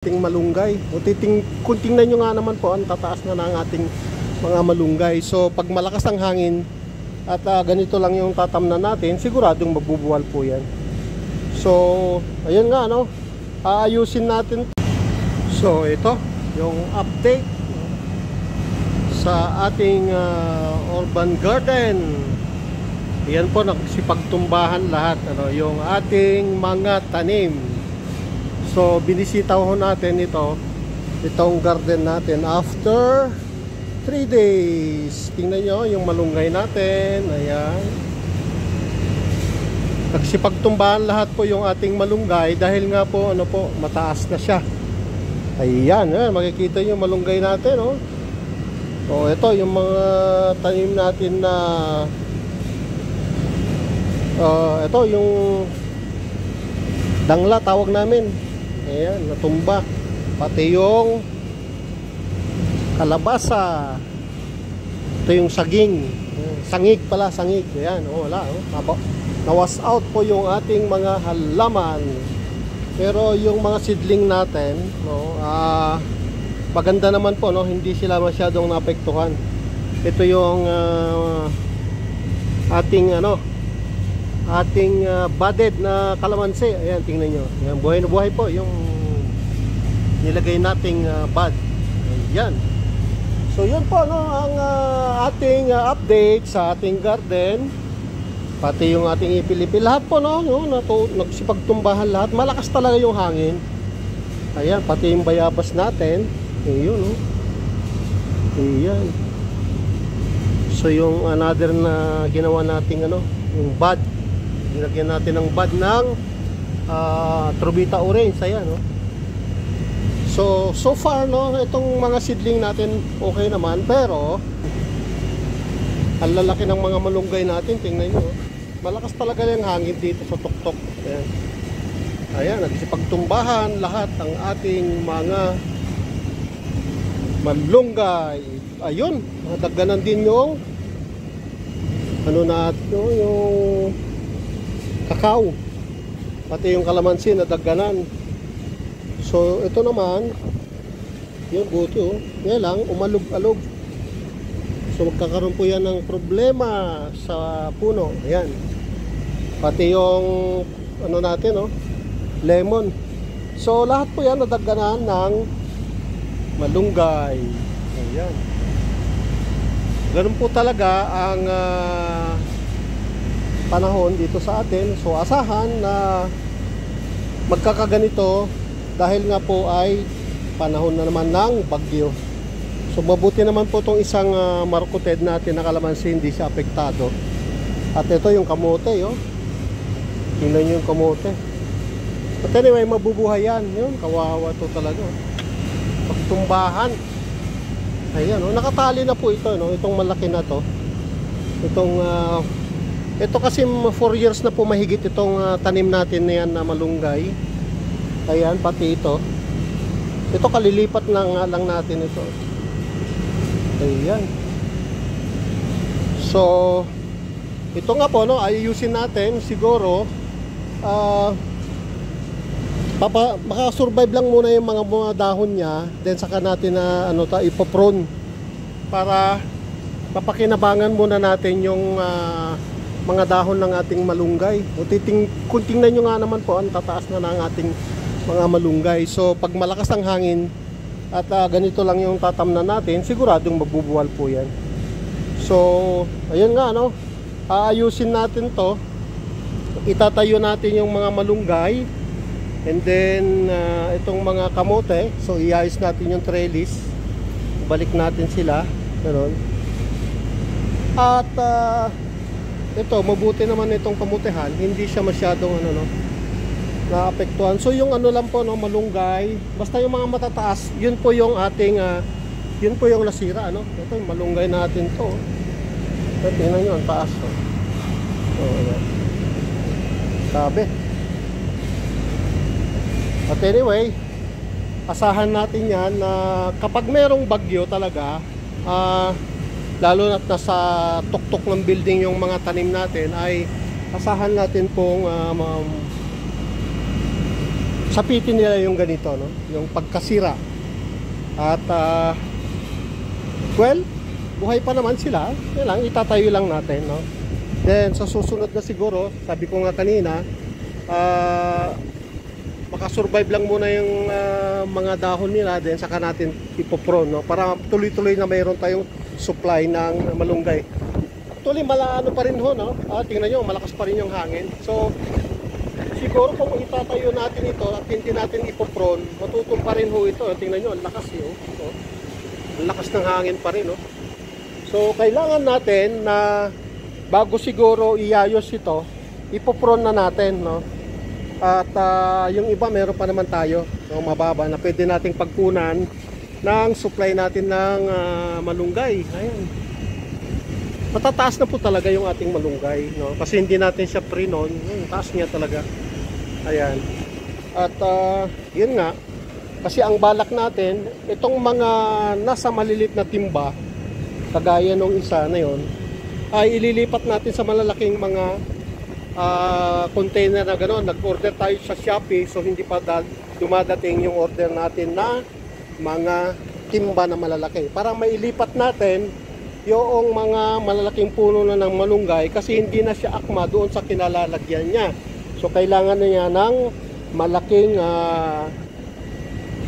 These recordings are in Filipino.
ating malunggay. O kung tingnan nyo nga naman po, ang tataas na ng ating mga malunggay. So pag malakas ang hangin at ganito lang yung tatamnan natin, siguradong mabubuwal po yan. So ayun nga, no, aayusin natin. So ito yung update sa ating urban garden. Yan po, nagsipagtumbahan lahat, ano, yung ating mga tanim. So binisita ho natin itong garden natin after 3 days. Tingnan nyo yung malunggay natin. Ayan, nagsipagtumbahan lahat po yung ating malunggay dahil nga po, ano po, mataas na siya. Ayan, makikita nyo yung malunggay natin, oh. So ito yung mga tanim natin na ito yung dangla tawag namin. Ayan, natumba. Pati yung kalabasa. Ito yung saging. Sangig pala, sangig. Ayan, wala. Nawas out po yung ating mga halaman. Pero yung mga seedling natin, no, maganda naman po, no, hindi sila masyadong naapektuhan. Ito yung ating budded na kalamansi. Ayan, tingnan nyo. Ayan, buhay na buhay po yung nilagay nating bud. Ayan. So yun po, no, ang ating update sa ating garden. Pati yung ating ipilipil. Lahat po, no, nagsipagtumbahan lahat. Malakas talaga yung hangin. Ayan, pati yung bayabas natin. Ayun, no. Ayan. So yung another na ginawa nating yung bud. Nilagyan natin ng bud ng Trubita orange. Ayan, no? So far, no, itong mga seedling natin okay naman, pero ang lalaki ng mga malunggay natin. Tingnan nyo, malakas talaga yung hangin dito sa tuktok. Ayan, ayan, nagsipagtumbahan lahat ang ating mga malunggay. Ayun, nadagdanan din yung yung kakao, pati yung kalamansi nadagdanan. So ito naman yung buti, ngayon lang umalog-alog. So magkakaroon po yan ng problema sa puno. Ayan, pati yung natin, lemon. So lahat po yan nadagdanan ng malunggay. Ayan, ganun po talaga ang panahon dito sa atin. So asahan na magkakaganito dahil nga po ay panahon na naman ng bagyo. So mabuti naman po itong isang markuted natin na kalamansi, hindi siya apektado. At ito yung kamote, tingnan nyo yung kamote. But anyway, mabubuhay yan. Yun, kawawa to talaga. Pagtumbahan. Ayan, nakatali na po ito, itong malaki na to. Ito kasi 4 years na po mahigit itong tanim natin na yan na malunggay. Ayan, pati ito. Ito kalilipat lang natin ito. Ayan. So ito nga po, ayusin natin siguro. Makasurvive lang muna yung mga dahon niya, then saka natin na ipoprune para mapakinabangan muna natin yung mga dahon ng ating malunggay. Kung tingnan nyo nga naman po, ang tataas na ng ating mga malunggay. So pag malakas ang hangin at ganito lang yung tatamnan natin, siguradong mabubuwal po yan. So ayun nga, aayusin natin to. Itatayo natin yung mga malunggay. And then itong mga kamote, so iayos natin yung trellis, balik natin sila, ganoon. At ito, mabuti naman itong kamutehan, hindi siya masyadong naapektuhan. So yung lang po, malunggay, basta yung mga matataas, yun po yung ating yun po yung nasira, ito yung malunggay natin to. Tingnan nyo, ang taas. Sabi. But anyway, asahan natin yan na kapag merong bagyo talaga, lalo na nasa tuktok ng building yung mga tanim natin, ay asahan natin pong sapitin nila yung ganito, no? Yung pagkasira. At well, buhay pa naman sila. Yan lang, itatayo lang natin, no? Then sa susunod na siguro, sabi ko nga kanina, makasurvive lang muna yung mga dahon nila, then saka natin ipopron, no? Para tuloy-tuloy na mayroon tayong supply ng malunggay. Actually, ano pa rin ho, no? Tingnan nyo, malakas pa rin yung hangin. So siguro kung itatayo natin ito at hindi natin ipopron, matutumpa rin ho ito. Tingnan nyo, ang lakas yun. Ang lakas ng hangin pa rin, no? So kailangan natin na bago siguro iayos ito, ipopron na natin, no? At yung iba meron pa naman tayo, no, mababa na pwede nating pagkunan ng supply natin ng malunggay. Ayan. Matataas na po talaga yung ating malunggay, no? Kasi hindi natin siya prinon, taas niya talaga. Ayan. At yun nga, kasi ang balak natin, itong mga nasa malilit na timba, kagaya nung isa na yon, ay ililipat natin sa malalaking mga container na gano'n. Nag-order tayo sa Shopee, so hindi pa dumadating yung order natin na mga timba na malalaki. Para mailipat natin yung mga malalaking puno na ng malunggay, kasi hindi na siya akma doon sa kinalalagyan niya. So kailangan na niya ng malaking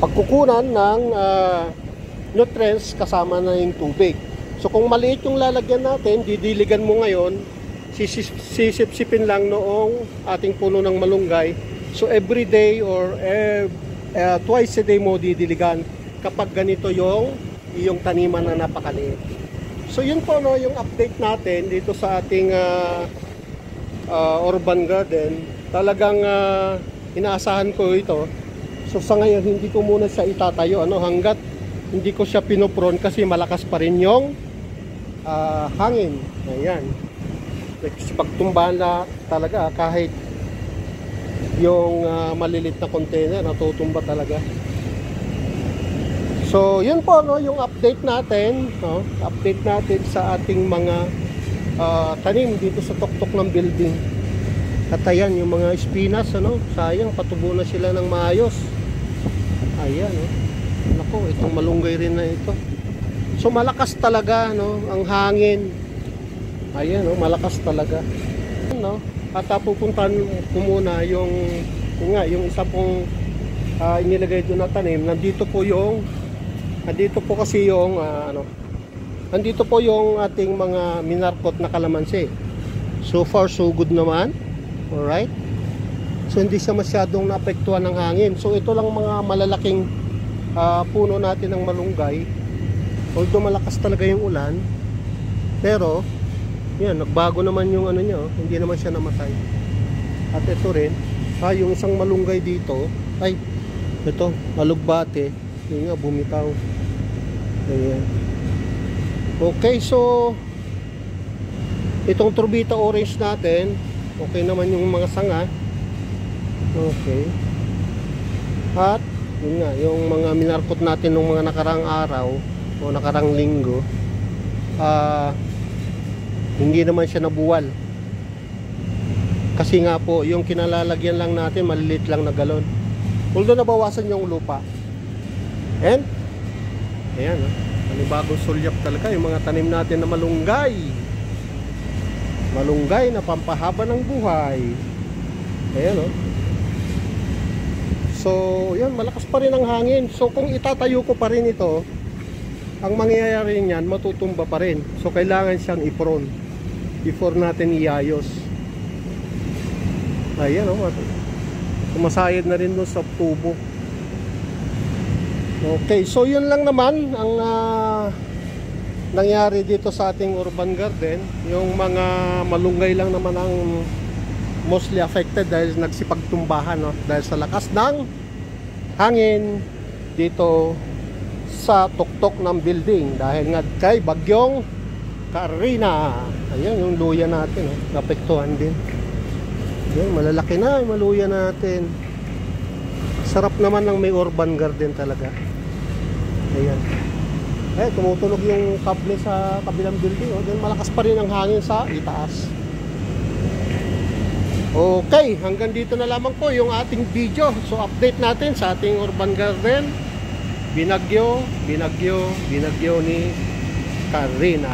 pagkukunan ng nutrients kasama na yung tubig. So kung maliit yung lalagyan natin, didiligan mo ngayon, sisipsipin lang noong ating puno ng malunggay. So every day or twice a day mo didiligan kapag ganito yung iyong taniman na napakaliit. So yun po, no, yung update natin dito sa ating urban garden. Talagang inaasahan ko ito. So sa ngayon hindi ko muna siya itatayo, ano, hanggat hindi ko siya pinopron kasi malakas pa rin yung hangin. Ayan. Pagtumbahan na talaga, kahit yung malilit na container natutumba talaga. So yun po, no, yung update natin, no? Update natin sa ating mga tanim dito sa tuktok ng building. At ayan yung mga espinas, ano, sayang patubo na sila ng maayos. Ayan, no? Nako, itong malunggay rin na ito. So malakas talaga, no, ang hangin. Ayan, no, malakas talaga, no? At pupuntahan ko muna yung isa pong inilagay doon na tanim. Nandito po kasi yung nandito po yung ating mga minarkot na kalamansi. So far so good naman. Alright, so hindi siya masyadong naapektuhan ng hangin. So ito lang mga malalaking puno natin ng malunggay. Although malakas talaga yung ulan, pero yan, nagbago naman yung ano niya, hindi naman siya namatay. At ito rin, yung isang malunggay dito, ay ito, malugbate, yun nga, bumitaw. Ayan. Okay, so itong turbita orange natin, okay naman yung mga sanga. Okay. At yun nga, yung mga minarkot natin nung mga nakarang araw o nakarang linggo, hindi naman siya nabuwal. Kasi nga po, yung kinalalagyan lang natin, maliliit lang na galon. Although nabawasan yung lupa. And ayan, panibagong sulyap talaga yung mga tanim natin na malunggay. Malunggay na pampahaba ng buhay. Ayan, oh. So yan, malakas pa rin ang hangin. So kung itatayo ko pa rin ito, ang mangyayari niyan, matutumba pa rin. So kailangan siyang ipron before natin iayos. Ayan, oh, sumasayad na rin doon sa tubo. Okay, so yun lang naman ang nangyari dito sa ating urban garden. Yung mga malunggay lang naman ang mostly affected dahil nagsipagtumbahan, no? Dahil sa lakas ng hangin dito sa tuktok ng building, dahil nga kay bagyong Karina. Ayan yung luya natin, no? Napektuhan din. Ayan, malalaki na yung maluya natin. Sarap naman ng may urban garden talaga. Ayan. Tumutunog yung kable sa kabilang building, oh. Then malakas pa rin ang hangin sa itaas. Okay, hanggang dito na lamang po yung ating video. So update natin sa ating urban garden. Binagyo ni Karina.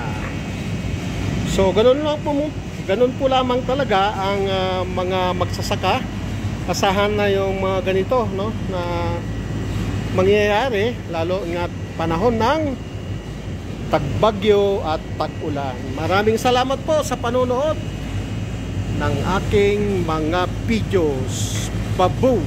So ganun po lamang talaga ang mga magsasaka. Asahan na yung mga ganito, no, na mangyayari lalo ng panahon ng tagbagyo at tag-ulan. Maraming salamat po sa panonood ng aking mga videos. Babu!